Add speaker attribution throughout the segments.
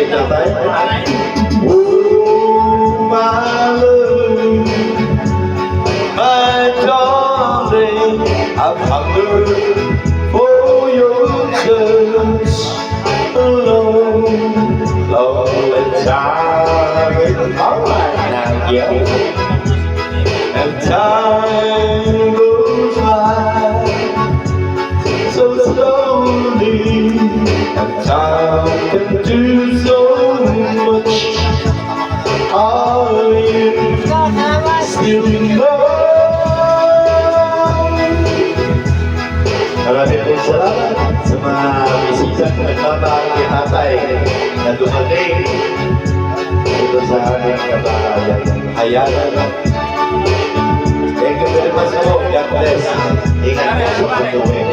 Speaker 1: Take your time. Oh, my love, my darling, I've hungered for your touch alone, lonely time. All right now, yeah. And time goes by so slowly, and time can do so much. Are you still in love? Maraming pong salamat sa mga bisitang nagmamahal kay tatay na dumating dito sa aming kabahayan. Hayanan. Thank you very much po. God bless. Ingat po sa pagtuwin.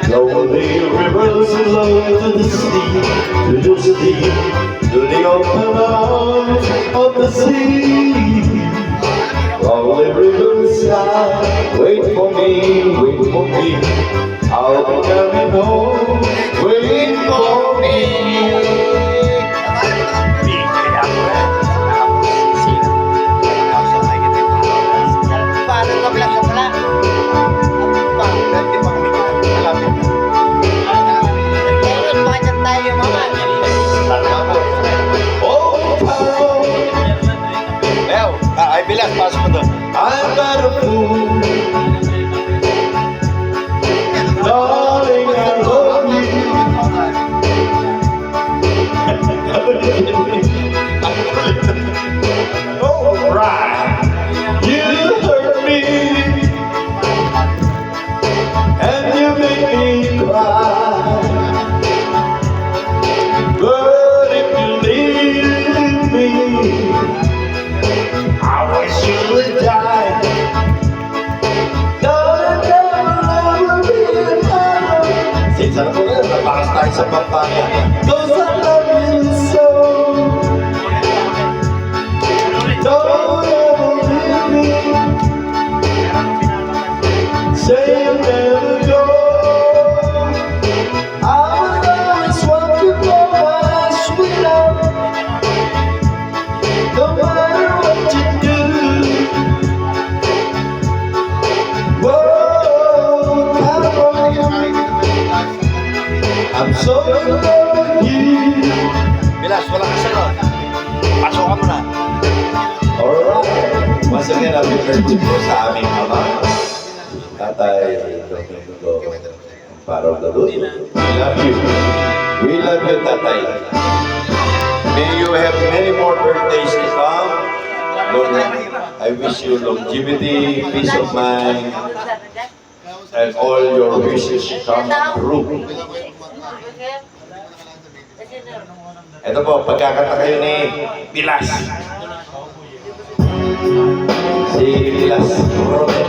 Speaker 1: Lonely rivers flow to the sea, to the open arms of the sea. Lonely rivers wait for me, I'll be coming home, wait for me.
Speaker 2: Ay, bilang, pasok mo doon.
Speaker 1: I'm not a fool, darling, I love you. Oh, right, you hurt me, and you make me cry. But if you leave me, I wish you would die. No, never be alone. Since I'm going to pass tayo sa Pampanga, 'cause I love you so. Don't ever leave me. Say you'll never go. I will always want you for my sweet love. No matter what you do. Whoa, California, I'm so in love with you.
Speaker 2: Bilas, wala ka sagot. Pasok ka muna.
Speaker 1: Alright. Once again, happy birthday po sa aming ama, Tatay Domingo Parolado. We love you. We love you, Tatay. May you have many more birthdays to come. Lord, I wish you longevity, peace of mind, and all your wishes come true. Ito po, pagkakanta kayo ni Pilas. Si Pilas Roque.